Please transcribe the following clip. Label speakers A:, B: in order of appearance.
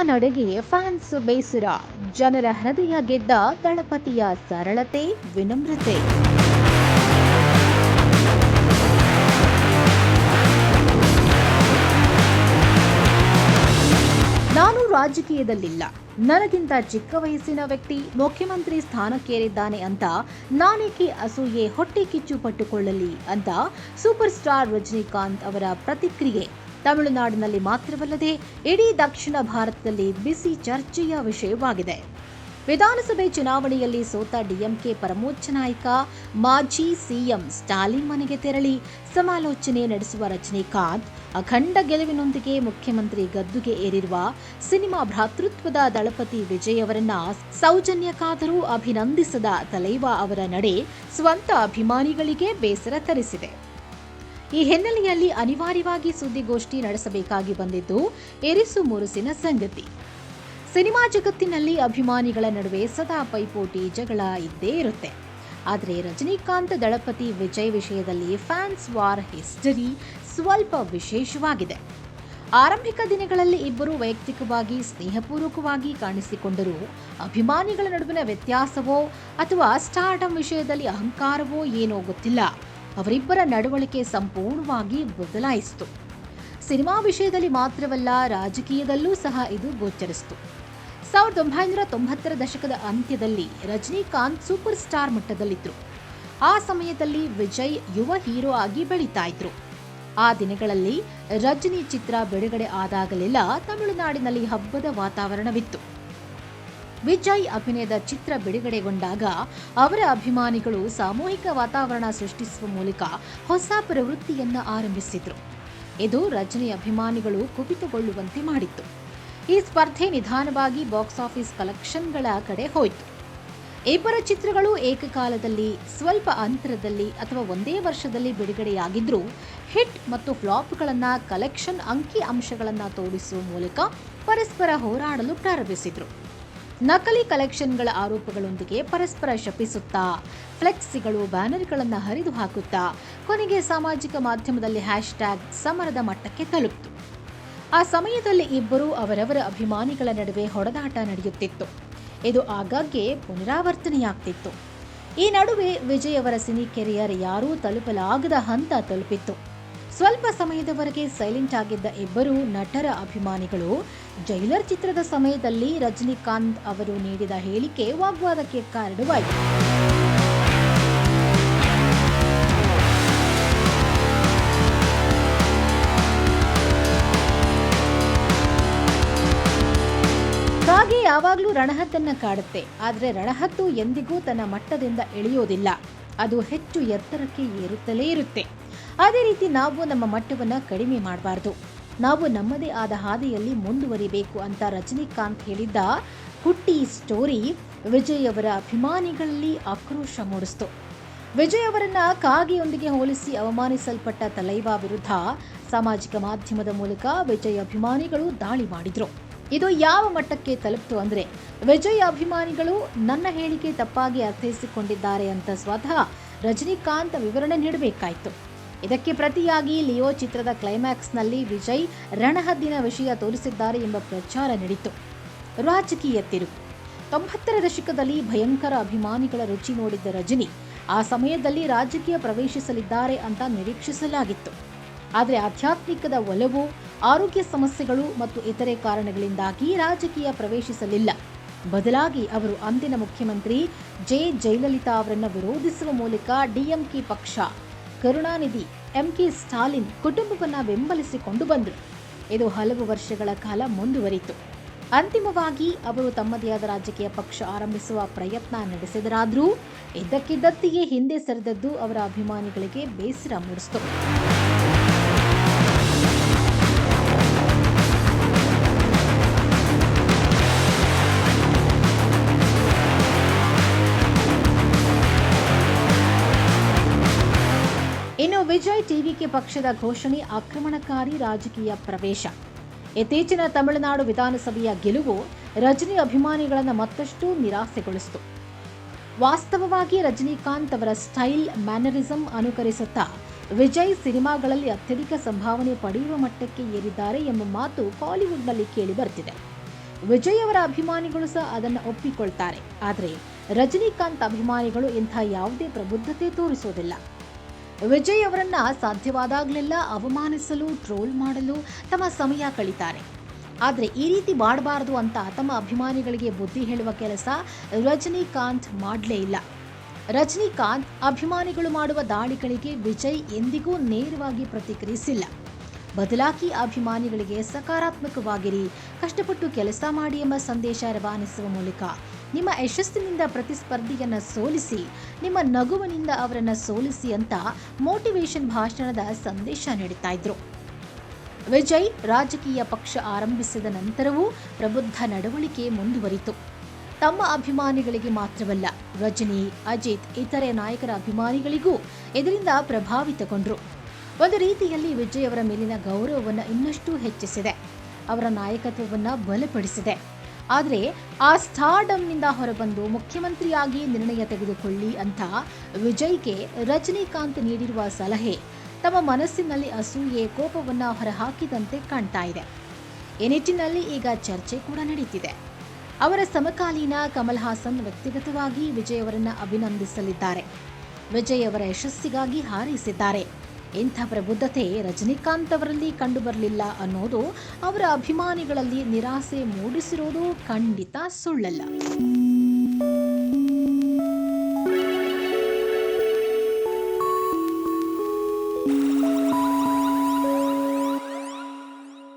A: ನಡೆಗೆ ಫ್ಯಾನ್ಸ್ ಬೇಸರ, ಜನರ ಹೃದಯ ಗೆದ್ದ ದಳಪತಿಯ ಸರಳತೆ, ವಿನಮ್ರತೆ. ನಾನು ರಾಜಕೀಯದಲ್ಲಿಲ್ಲ, ನನಗಿಂತ ಚಿಕ್ಕ ವಯಸ್ಸಿನ ವ್ಯಕ್ತಿ ಮುಖ್ಯಮಂತ್ರಿ ಸ್ಥಾನಕ್ಕೇರಿದ್ದಾನೆ ಅಂತ ನಾನೇಕೆ ಅಸೂಯೆ ಹೊಟ್ಟೆ ಕಿಚ್ಚು ಪಟ್ಟುಕೊಳ್ಳಲಿ ಅಂತ ಸೂಪರ್ ಸ್ಟಾರ್ ರಜನಿಕಾಂತ್ ಅವರ ಪ್ರತಿಕ್ರಿಯೆ ತಮಿಳುನಾಡಿನಲ್ಲಿ ಮಾತ್ರವಲ್ಲದೆ ಇಡೀ ದಕ್ಷಿಣ ಭಾರತದಲ್ಲಿ ಬಿಸಿ ಚರ್ಚೆಯ ವಿಷಯವಾಗಿದೆ. ವಿಧಾನಸಭೆ ಚುನಾವಣೆಯಲ್ಲಿ ಸೋತ ಡಿಎಂಕೆ ಪರಮೋಚ್ಚ ನಾಯಕ ಮಾಜಿ ಸಿಎಂ ಸ್ಟಾಲಿನ್ ಮನೆಗೆ ತೆರಳಿ ಸಮಾಲೋಚನೆ ನಡೆಸುವ ರಜನಿಕಾಂತ್ ಅಖಂಡ ಗೆಲುವಿನೊಂದಿಗೆ ಮುಖ್ಯಮಂತ್ರಿ ಗದ್ದುಗೆ ಏರಿರುವ ಸಿನಿಮಾ ಭ್ರಾತೃತ್ವದ ದಳಪತಿ ವಿಜಯ್ ಅವರನ್ನ ಸೌಜನ್ಯಕ್ಕಾದರೂ ಅಭಿನಂದಿಸದ ತಲೈವಾ ಅವರ ನಡೆ ಸ್ವಂತ ಅಭಿಮಾನಿಗಳಿಗೆ ಬೇಸರ ತರಿಸಿದೆ. ಈ ಹಿನ್ನೆಲೆಯಲ್ಲಿ ಅನಿವಾರ್ಯವಾಗಿ ಸುದ್ದಿಗೋಷ್ಠಿ ನಡೆಸಬೇಕಾಗಿ ಬಂದಿದ್ದು ಎರಿಸು ಮುರುಸಿನ ಸಂಗತಿ. ಸಿನಿಮಾ ಜಗತ್ತಿನಲ್ಲಿ ಅಭಿಮಾನಿಗಳ ನಡುವೆ ಸದಾ ಪೈಪೋಟಿ, ಜಗಳ ಇದ್ದೇ ಇರುತ್ತೆ. ಆದರೆ ರಜನಿಕಾಂತ್ ದಳಪತಿ ವಿಜಯ್ ವಿಷಯದಲ್ಲಿ ಫ್ಯಾನ್ಸ್ ವಾರ್ ಹಿಸ್ಟರಿ ಸ್ವಲ್ಪ ವಿಶೇಷವಾಗಿದೆ. ಆರಂಭಿಕ ದಿನಗಳಲ್ಲಿ ಇಬ್ಬರು ವೈಯಕ್ತಿಕವಾಗಿ ಸ್ನೇಹಪೂರ್ವಕವಾಗಿ ಕಾಣಿಸಿಕೊಂಡರೂ ಅಭಿಮಾನಿಗಳ ನಡುವಿನ ವ್ಯತ್ಯಾಸವೋ ಅಥವಾ ಸ್ಟಾರ್ಡಮ್ ವಿಷಯದಲ್ಲಿ ಅಹಂಕಾರವೋ ಏನೋ ಗೊತ್ತಿಲ್ಲ, ಅವರಿಬ್ಬರ ನಡವಳಿಕೆ ಸಂಪೂರ್ಣವಾಗಿ ಬದಲಾಯಿಸಿತು. ಸಿನಿಮಾ ವಿಷಯದಲ್ಲಿ ಮಾತ್ರವಲ್ಲ, ರಾಜಕೀಯದಲ್ಲೂ ಸಹ ಇದು ಗೋಚರಿಸಿತು. 1990ರ ದಶಕದ ಅಂತ್ಯದಲ್ಲಿ ರಜನಿಕಾಂತ್ ಸೂಪರ್ ಸ್ಟಾರ್ ಮಟ್ಟದಲ್ಲಿದ್ದರು. ಆ ಸಮಯದಲ್ಲಿ ವಿಜಯ್ ಯುವ ಹೀರೋ ಆಗಿ ಬೆಳೀತಾ ಇದ್ರು. ಆ ದಿನಗಳಲ್ಲಿ ರಜನಿ ಚಿತ್ರ ಬಿಡುಗಡೆ ಆದಾಗಲೆಲ್ಲ ತಮಿಳುನಾಡಿನಲ್ಲಿ ಹಬ್ಬದ ವಾತಾವರಣವಿತ್ತು. ವಿಜಯ್ ಅಭಿನಯದ ಚಿತ್ರ ಬಿಡುಗಡೆಗೊಂಡಾಗ ಅವರ ಅಭಿಮಾನಿಗಳು ಸಾಮೂಹಿಕ ವಾತಾವರಣ ಸೃಷ್ಟಿಸುವ ಮೂಲಕ ಹೊಸ ಪ್ರವೃತ್ತಿಯನ್ನ ಆರಂಭಿಸಿದ್ರು. ಇದು ರಜನಿ ಅಭಿಮಾನಿಗಳು ಕುಪಿತಗೊಳ್ಳುವಂತೆ ಮಾಡಿತ್ತು. ಈ ಸ್ಪರ್ಧೆ ನಿಧಾನವಾಗಿ ಬಾಕ್ಸ್ ಆಫೀಸ್ ಕಲೆಕ್ಷನ್ಗಳ ಕಡೆ ಹೋಯಿತು. ಇಬ್ಬರ ಚಿತ್ರಗಳು ಏಕಕಾಲದಲ್ಲಿ, ಸ್ವಲ್ಪ ಅಂತರದಲ್ಲಿ ಅಥವಾ ಒಂದೇ ವರ್ಷದಲ್ಲಿ ಬಿಡುಗಡೆಯಾಗಿದ್ರೂ ಹಿಟ್ ಮತ್ತು ಫ್ಲಾಪ್ಗಳನ್ನ ಕಲೆಕ್ಷನ್ ಅಂಕಿ ಅಂಶಗಳನ್ನು ತೋರಿಸುವ ಮೂಲಕ ಪರಸ್ಪರ ಹೋರಾಡಲು ಪ್ರಾರಂಭಿಸಿದ್ರು. ನಕಲಿ ಕಲೆಕ್ಷನ್ಗಳ ಆರೋಪಗಳೊಂದಿಗೆ ಪರಸ್ಪರ ಶಪಿಸುತ್ತಾ, ಫ್ಲೆಕ್ಸಿಗಳು, ಬ್ಯಾನರ್ಗಳನ್ನು ಹರಿದು ಹಾಕುತ್ತಾ, ಕೊನೆಗೆ ಸಾಮಾಜಿಕ ಮಾಧ್ಯಮದಲ್ಲಿ ಹ್ಯಾಶ್ಟ್ಯಾಗ್ ಸಮರದ ಮಟ್ಟಕ್ಕೆ ತಲುಪಿತು. ಆ ಸಮಯದಲ್ಲಿ ಇಬ್ಬರು ಅವರವರ ಅಭಿಮಾನಿಗಳ ನಡುವೆ ಹೊಡೆದಾಟ ನಡೆಯುತ್ತಿತ್ತು. ಇದು ಆಗಾಗ್ಗೆ ಪುನರಾವರ್ತನೆಯಾಗ್ತಿತ್ತು. ಈ ನಡುವೆ ವಿಜಯ್ ಅವರ ಸಿನಿ ಕೆರಿಯರ್ ಯಾರೂ ತಲುಪಲಾಗದ ಹಂತ ತಲುಪಿತ್ತು. ಸ್ವಲ್ಪ ಸಮಯದವರೆಗೆ ಸೈಲೆಂಟ್ ಆಗಿದ್ದ ಇಬ್ಬರು ನಟರ ಅಭಿಮಾನಿಗಳು ಜೈಲರ್ ಚಿತ್ರದ ಸಮಯದಲ್ಲಿ ರಜನಿಕಾಂತ್ ಅವರು ನೀಡಿದ ಹೇಳಿಕೆ ವಾಗ್ವಾದಕ್ಕೆ ಕಾರಣವಾಯಿತು. ಕಾಗೆ ಯಾವಾಗಲೂ ರಣಹದ್ದನ್ನ ಕಾಡುತ್ತೆ, ಆದರೆ ರಣಹದ್ದು ಎಂದಿಗೂ ತನ್ನ ಮಟ್ಟದಿಂದ ಇಳಿಯೋದಿಲ್ಲ. ಅದು ಹೆಚ್ಚು ಎತ್ತರಕ್ಕೆ ಏರುತ್ತಲೇ ಇರುತ್ತೆ. ಅದೇ ರೀತಿ ನಾವು ನಮ್ಮ ಮಟ್ಟವನ್ನು ಕಡಿಮೆ ಮಾಡಬಾರ್ದು. ನಾವು ನಮ್ಮದೇ ಆದ ಹಾದಿಯಲ್ಲಿ ಮುಂದುವರಿಬೇಕು ಅಂತ ರಜನಿಕಾಂತ್ ಹೇಳಿದ್ದ ಹುಟ್ಟಿ ಸ್ಟೋರಿ ವಿಜಯ್ ಅವರ ಅಭಿಮಾನಿಗಳಲ್ಲಿ ಆಕ್ರೋಶ ಮೂಡಿಸಿತು. ವಿಜಯ್ ಅವರನ್ನ ಕಾಗೆಯೊಂದಿಗೆ ಹೋಲಿಸಿ ಅವಮಾನಿಸಲ್ಪಟ್ಟ ತಲೈವಾ ವಿರುದ್ಧ ಸಾಮಾಜಿಕ ಮಾಧ್ಯಮದ ಮೂಲಕ ವಿಜಯ್ ಅಭಿಮಾನಿಗಳು ದಾಳಿ ಮಾಡಿದ್ರು. ಇದು ಯಾವ ಮಟ್ಟಕ್ಕೆ ತಲುಪಿತು ಅಂದ್ರೆ, ವಿಜಯ್ ಅಭಿಮಾನಿಗಳು ನನ್ನ ಹೇಳಿಕೆ ತಪ್ಪಾಗಿ ಅರ್ಥೈಸಿಕೊಂಡಿದ್ದಾರೆ ಅಂತ ಸ್ವತಃ ರಜನಿಕಾಂತ್ ವಿವರಣೆ ನೀಡಬೇಕಾಯಿತು. ಇದಕ್ಕೆ ಪ್ರತಿಯಾಗಿ ಲಿಯೋ ಚಿತ್ರದ ಕ್ಲೈಮ್ಯಾಕ್ಸ್ನಲ್ಲಿ ವಿಜಯ್ ರಣಹದ್ದಿನ ವಿಷಯ ತೋರಿಸಿದ್ದಾರೆ ಎಂಬ ಪ್ರಚಾರ ನಡೆಯಿತು. ರಾಜಕೀಯ ತಿರುವು. 90ರ ದಶಕದಲ್ಲಿ ಭಯಂಕರ ಅಭಿಮಾನಿಗಳ ರುಚಿ ನೋಡಿದ್ದ ರಜನಿ ಆ ಸಮಯದಲ್ಲಿ ರಾಜಕೀಯ ಪ್ರವೇಶಿಸಲಿದ್ದಾರೆ ಅಂತ ನಿರೀಕ್ಷಿಸಲಾಗಿತ್ತು. ಆದರೆ ಆಧ್ಯಾತ್ಮಿಕದ ಒಲವು, ಆರೋಗ್ಯ ಸಮಸ್ಯೆಗಳು ಮತ್ತು ಇತರೆ ಕಾರಣಗಳಿಂದಾಗಿ ರಾಜಕೀಯ ಪ್ರವೇಶಿಸಲಿಲ್ಲ. ಬದಲಾಗಿ ಅವರು ಅಂದಿನ ಮುಖ್ಯಮಂತ್ರಿ ಜಯಲಲಿತಾ ಅವರನ್ನು ವಿರೋಧಿಸುವ ಮೂಲಕ ಡಿಎಂಕೆ ಪಕ್ಷ, ಕರುಣಾನಿಧಿ, ಎಂಕೆ ಸ್ಟಾಲಿನ್ ಕುಟುಂಬವನ್ನು ಬೆಂಬಲಿಸಿಕೊಂಡು ಬಂದರು. ಇದು ಹಲವು ವರ್ಷಗಳ ಕಾಲ ಮುಂದುವರಿಯಿತು. ಅಂತಿಮವಾಗಿ ಅವರು ತಮ್ಮದೇ ಆದ ರಾಜಕೀಯ ಪಕ್ಷ ಆರಂಭಿಸುವ ಪ್ರಯತ್ನ ನಡೆಸಿದರಾದರೂ ಇದ್ದಕ್ಕಿದ್ದಂತೆಯೇ ಹಿಂದೆ ಸರಿದದ್ದು ಅವರ ಅಭಿಮಾನಿಗಳಿಗೆ ಬೇಸರ ಮೂಡಿಸಿತು. ಇನ್ನು ವಿಜಯ್ ಟಿವಿಕೆ ಪಕ್ಷದ ಘೋಷಣೆ ಆಕ್ರಮಣಕಾರಿ ರಾಜಕೀಯ ಪ್ರವೇಶ. ಇತ್ತೀಚಿನ ತಮಿಳುನಾಡು ವಿಧಾನಸಭೆಯ ಗೆಲುವು ರಜನಿ ಅಭಿಮಾನಿಗಳನ್ನು ಮತ್ತಷ್ಟು ನಿರಾಸೆಗೊಳಿಸಿತು. ವಾಸ್ತವವಾಗಿ ರಜನಿಕಾಂತ್ ಅವರ ಸ್ಟೈಲ್, ಮ್ಯಾನರಿಸಂ ಅನುಕರಿಸುತ್ತಾ ವಿಜಯ್ ಸಿನಿಮಾಗಳಲ್ಲಿ ಅತ್ಯಧಿಕ ಸಂಭಾವನೆ ಪಡೆಯುವ ಮಟ್ಟಕ್ಕೆ ಏರಿದ್ದಾರೆ ಎಂಬ ಮಾತು ಕಾಲಿವುಡ್ನಲ್ಲಿ ಕೇಳಿ ಬರ್ತಿದೆ. ವಿಜಯ್ ಅವರ ಅಭಿಮಾನಿಗಳು ಸಹ ಅದನ್ನು ಒಪ್ಪಿಕೊಳ್ತಾರೆ. ಆದರೆ ರಜನಿಕಾಂತ್ ಅಭಿಮಾನಿಗಳು ಇಂಥ ಯಾವುದೇ ಪ್ರಬುದ್ಧತೆ ತೋರಿಸೋದಿಲ್ಲ. ವಿಜಯ್ ಅವರನ್ನ ಸಾಧ್ಯವಾದಾಗಲೆಲ್ಲ ಅವಮಾನಿಸಲು, ಟ್ರೋಲ್ ಮಾಡಲು ತಮ್ಮ ಸಮಯ ಕಳೀತಾರೆ. ಆದರೆ ಈ ರೀತಿ ಮಾಡಬಾರದು ಅಂತ ತಮ್ಮ ಅಭಿಮಾನಿಗಳಿಗೆ ಬುದ್ಧಿ ಹೇಳುವ ಕೆಲಸ ರಜನಿಕಾಂತ್ ಮಾಡಲೇ ಇಲ್ಲ. ರಜನಿಕಾಂತ್ ಅಭಿಮಾನಿಗಳು ಮಾಡುವ ದಾಳಿಗಳಿಗೆ ವಿಜಯ್ ಎಂದಿಗೂ ನೇರವಾಗಿ ಪ್ರತಿಕ್ರಿಯಿಸಿಲ್ಲ. ಬದಲಾಗಿ ಅಭಿಮಾನಿಗಳಿಗೆ ಸಕಾರಾತ್ಮಕವಾಗಿರಿ, ಕಷ್ಟಪಟ್ಟು ಕೆಲಸ ಮಾಡಿ ಎಂಬ ಸಂದೇಶ ರವಾನಿಸುವ ಮೂಲಕ ನಿಮ್ಮ ಯಶಸ್ಸಿನಿಂದ ಪ್ರತಿಸ್ಪರ್ಧಿಯನ್ನು ಸೋಲಿಸಿ, ನಿಮ್ಮ ನಗುವಿನಿಂದ ಅವರನ್ನು ಸೋಲಿಸಿ ಅಂತ ಮೋಟಿವೇಶನ್ ಭಾಷಣದ ಸಂದೇಶ ನೀಡುತ್ತಾ ಇದ್ರು. ವಿಜಯ್ ರಾಜಕೀಯ ಪಕ್ಷ ಆರಂಭಿಸಿದ ನಂತರವೂ ಪ್ರಬುದ್ಧ ನಡವಳಿಕೆ ಮುಂದುವರಿತು. ತಮ್ಮ ಅಭಿಮಾನಿಗಳಿಗೆ ಮಾತ್ರವಲ್ಲ, ರಜನಿ, ಅಜಿತ್, ಇತರೆ ನಾಯಕರ ಅಭಿಮಾನಿಗಳಿಗೂ ಇದರಿಂದ ಪ್ರಭಾವಿತಗೊಂಡ್ರು. ಒಂದು ರೀತಿಯಲ್ಲಿ ವಿಜಯ್ ಅವರ ಮೇಲಿನ ಗೌರವವನ್ನು ಇನ್ನಷ್ಟು ಹೆಚ್ಚಿಸಿದೆ, ಅವರ ನಾಯಕತ್ವವನ್ನು ಬಲಪಡಿಸಿದೆ. ಆದರೆ ಆ ಸ್ಟಾರ್ಡಮ್ನಿಂದ ಹೊರಬಂದು ಮುಖ್ಯಮಂತ್ರಿಯಾಗಿ ನಿರ್ಣಯ ತೆಗೆದುಕೊಳ್ಳಿ ಅಂತ ವಿಜಯ್ಗೆ ರಜನಿಕಾಂತ್ ನೀಡಿರುವ ಸಲಹೆ ತಮ್ಮ ಮನಸ್ಸಿನಲ್ಲಿ ಅಸೂಯೆ, ಕೋಪವನ್ನು ಹೊರಹಾಕಿದಂತೆ ಕಾಣ್ತಾ ಇದೆ. ಈ ನಿಟ್ಟಿನಲ್ಲಿ ಈಗ ಚರ್ಚೆ ಕೂಡ ನಡೀತಿದೆ. ಅವರ ಸಮಕಾಲೀನ ಕಮಲ್ ಹಾಸನ್ ವ್ಯಕ್ತಿಗತವಾಗಿ ವಿಜಯ್ ಅವರನ್ನು ಅಭಿನಂದಿಸಲಿದ್ದಾರೆ. ವಿಜಯ್ ಅವರ ಯಶಸ್ಸಿಗಾಗಿ ಹಾರೈಸಿದ್ದಾರೆ. ಇಂಥ ಪ್ರಬುದ್ಧತೆ ರಜನಿಕಾಂತ್ ಅವರಲ್ಲಿ ಕಂಡುಬರಲಿಲ್ಲ ಅನ್ನೋದು ಅವರ ಅಭಿಮಾನಿಗಳಲ್ಲಿ ನಿರಾಸೆ ಮೂಡಿಸಿರೋದು ಖಂಡಿತ ಸುಳ್ಳಲ್ಲ.